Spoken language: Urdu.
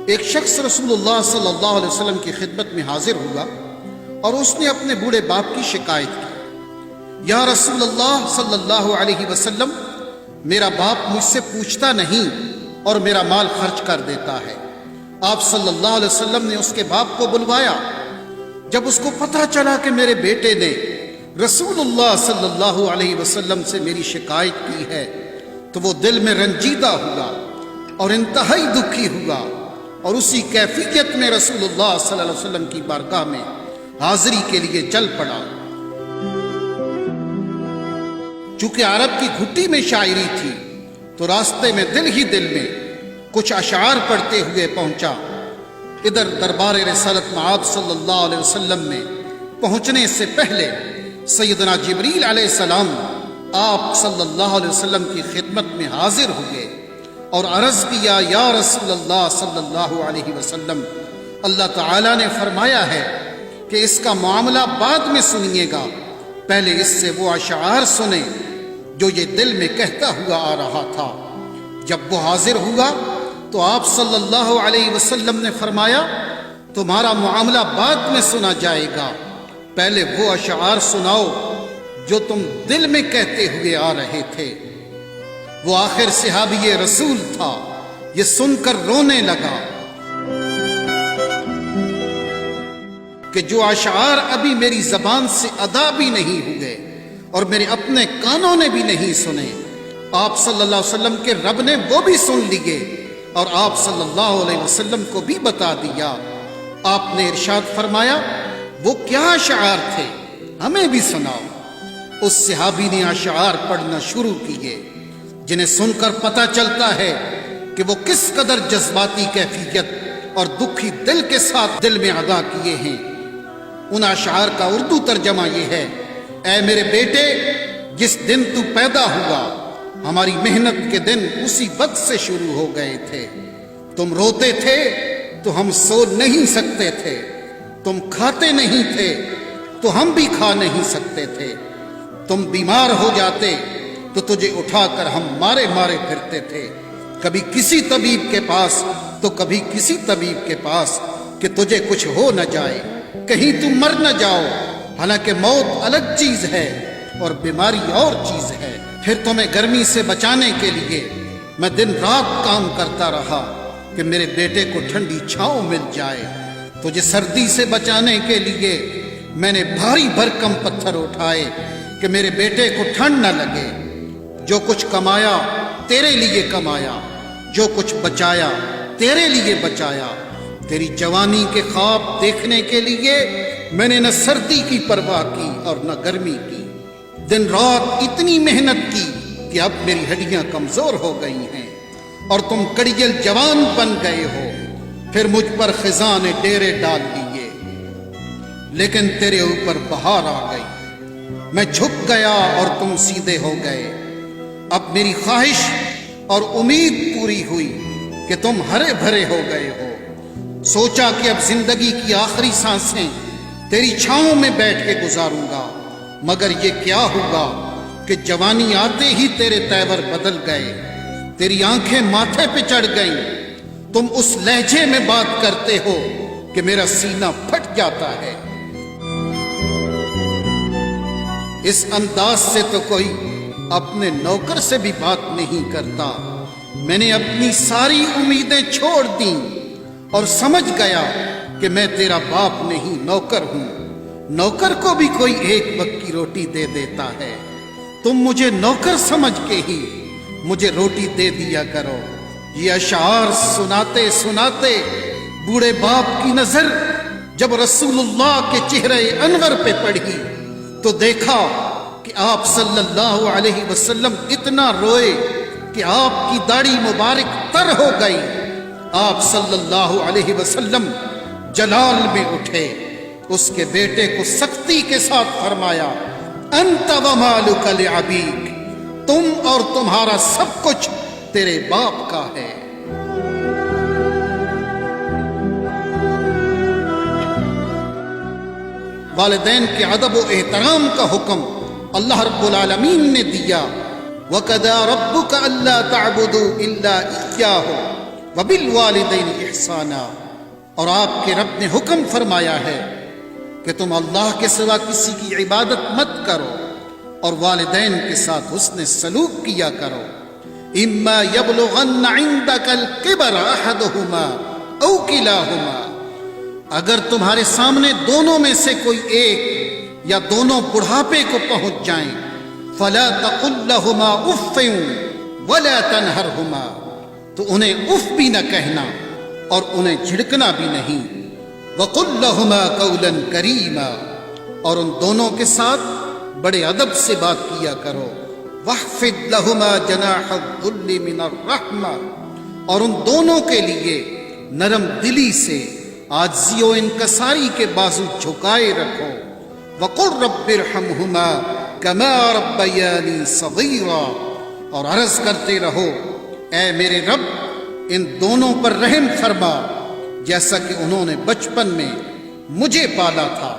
ایک شخص رسول اللہ صلی اللہ علیہ وسلم کی خدمت میں حاضر ہوا اور اس نے اپنے بوڑھے باپ کی شکایت کی، یا رسول اللہ صلی اللہ علیہ وسلم، میرا باپ مجھ سے پوچھتا نہیں اور میرا مال خرچ کر دیتا ہے۔ آپ صلی اللہ علیہ وسلم نے اس کے باپ کو بلوایا۔ جب اس کو پتہ چلا کہ میرے بیٹے نے رسول اللہ صلی اللہ علیہ وسلم سے میری شکایت کی ہے تو وہ دل میں رنجیدہ ہوا اور انتہائی دکھی ہوا، اور اسی کیفیت میں رسول اللہ صلی اللہ علیہ وسلم کی بارگاہ میں حاضری کے لیے چل پڑا۔ چونکہ عرب کی گھٹی میں شاعری تھی تو راستے میں دل ہی دل میں کچھ اشعار پڑھتے ہوئے پہنچا۔ ادھر دربار رسالت مآب صلی اللہ علیہ وسلم میں پہنچنے سے پہلے سیدنا جبریل علیہ السلام آپ صلی اللہ علیہ وسلم کی خدمت میں حاضر ہوئے اور عرض کیا، یا رسول اللہ صلی اللہ علیہ وسلم، اللہ تعالیٰ نے فرمایا ہے کہ اس کا معاملہ بعد میں سنیے گا، پہلے اس سے وہ اشعار سنیں جو یہ دل میں کہتا ہوا آ رہا تھا۔ جب وہ حاضر ہوا تو آپ صلی اللہ علیہ وسلم نے فرمایا، تمہارا معاملہ بعد میں سنا جائے گا، پہلے وہ اشعار سناؤ جو تم دل میں کہتے ہوئے آ رہے تھے۔ وہ آخر صحابی رسول تھا، یہ سن کر رونے لگا کہ جو اشعار ابھی میری زبان سے ادا بھی نہیں ہوئے اور میرے اپنے کانوں نے بھی نہیں سنے، آپ صلی اللہ علیہ وسلم کے رب نے وہ بھی سن لیے اور آپ صلی اللہ علیہ وسلم کو بھی بتا دیا۔ آپ نے ارشاد فرمایا، وہ کیا اشعار تھے، ہمیں بھی سناؤ۔ اس صحابی نے اشعار پڑھنا شروع کیے جنہیں سن کر پتہ چلتا ہے کہ وہ کس قدر جذباتی کیفیت اور دکھی دل کے ساتھ دل میں ادا کیے ہیں۔ ان اشعار کا اردو ترجمہ یہ ہے، اے میرے بیٹے، جس دن تو پیدا ہوا ہماری محنت کے دن اسی وقت سے شروع ہو گئے تھے۔ تم روتے تھے تو ہم سو نہیں سکتے تھے، تم کھاتے نہیں تھے تو ہم بھی کھا نہیں سکتے تھے، تم بیمار ہو جاتے تو تجھے اٹھا کر ہم مارے مارے پھرتے تھے، کبھی کسی طبیب کے پاس تو کبھی کسی طبیب کے پاس کہ تجھے کچھ ہو نہ جائے، کہیں تم مر نہ جاؤ، حالانکہ موت الگ چیز ہے اور بیماری اور چیز ہے۔ پھر تمہیں گرمی سے بچانے کے لیے میں دن رات کام کرتا رہا کہ میرے بیٹے کو ٹھنڈی چھاؤں مل جائے، تجھے سردی سے بچانے کے لیے میں نے بھاری بھرکم پتھر اٹھائے کہ میرے بیٹے کو ٹھنڈ نہ لگے۔ جو کچھ کمایا تیرے لیے کمایا، جو کچھ بچایا تیرے لیے بچایا، تیری جوانی کے خواب دیکھنے کے لیے میں نے نہ سردی کی پرواہ کی اور نہ گرمی کی، دن رات اتنی محنت کی کہ اب میری ہڈیاں کمزور ہو گئی ہیں اور تم کڑیل جوان بن گئے ہو۔ پھر مجھ پر خزاں نے ڈیرے ڈال لیے، لیکن تیرے اوپر بہار آ گئی، میں جھک گیا اور تم سیدھے ہو گئے۔ اب میری خواہش اور امید پوری ہوئی کہ تم ہرے بھرے ہو گئے ہو۔ سوچا کہ اب زندگی کی آخری سانسیں تیری چھاؤں میں بیٹھ کے گزاروں گا، مگر یہ کیا ہوگا کہ جوانی آتے ہی تیرے تیور بدل گئے، تیری آنکھیں ماتھے پہ چڑھ گئیں، تم اس لہجے میں بات کرتے ہو کہ میرا سینہ پھٹ جاتا ہے۔ اس انداز سے تو کوئی اپنے نوکر سے بھی بات نہیں کرتا۔ میں نے اپنی ساری امیدیں چھوڑ دیں اور سمجھ گیا کہ میں تیرا باپ نہیں، نوکر ہوں۔ نوکر کو بھی کوئی ایک وقت کی روٹی دے دیتا ہے، تم مجھے نوکر سمجھ کے ہی مجھے روٹی دے دیا کرو۔ یہ اشعار سناتے سناتے بوڑھے باپ کی نظر جب رسول اللہ کے چہرے انور پہ پڑی تو دیکھا کہ آپ صلی اللہ علیہ وسلم اتنا روئے کہ آپ کی داڑھی مبارک تر ہو گئی۔ آپ صلی اللہ علیہ وسلم جلال میں اٹھے، اس کے بیٹے کو سختی کے ساتھ فرمایا، انت ومالک لابیک، تم اور تمہارا سب کچھ تیرے باپ کا ہے۔ والدین کے ادب و احترام کا حکم اللہ رب العالمین نے دیا، وَقَضَىٰ رَبُّكَ أَلَّا تَعْبُدُوا إِلَّا إِيَّاهُ وبالوالدین احسانا، اور آپ کے رب نے حکم فرمایا ہے کہ تم اللہ کے سوا کسی کی عبادت مت کرو اور والدین کے ساتھ حسن سلوک کیا کرو۔ اما یبلغن عندک الکبر احدہما او کلاہما، اگر تمہارے سامنے دونوں میں سے کوئی ایک یا دونوں بڑھاپے کو پہنچ جائیں، فلا تقل لہما اف ولا تنہرہما، تو انہیں اف بھی نہ کہنا اور انہیں جھڑکنا بھی نہیں۔ وقل لہما قولا کریما، اور ان دونوں کے ساتھ بڑے ادب سے بات کیا کرو۔ واخفض لہما جناح الذل من الرحمہ، اور ان دونوں کے لیے نرم دلی سے عاجزی و انکساری کے بازو جھکائے رکھو۔ وقل رب ارحمہما کما ربیانی صغیرا، اور عرض کرتے رہو اے میرے رب ان دونوں پر رحم فرما جیسا کہ انہوں نے بچپن میں مجھے پالا تھا۔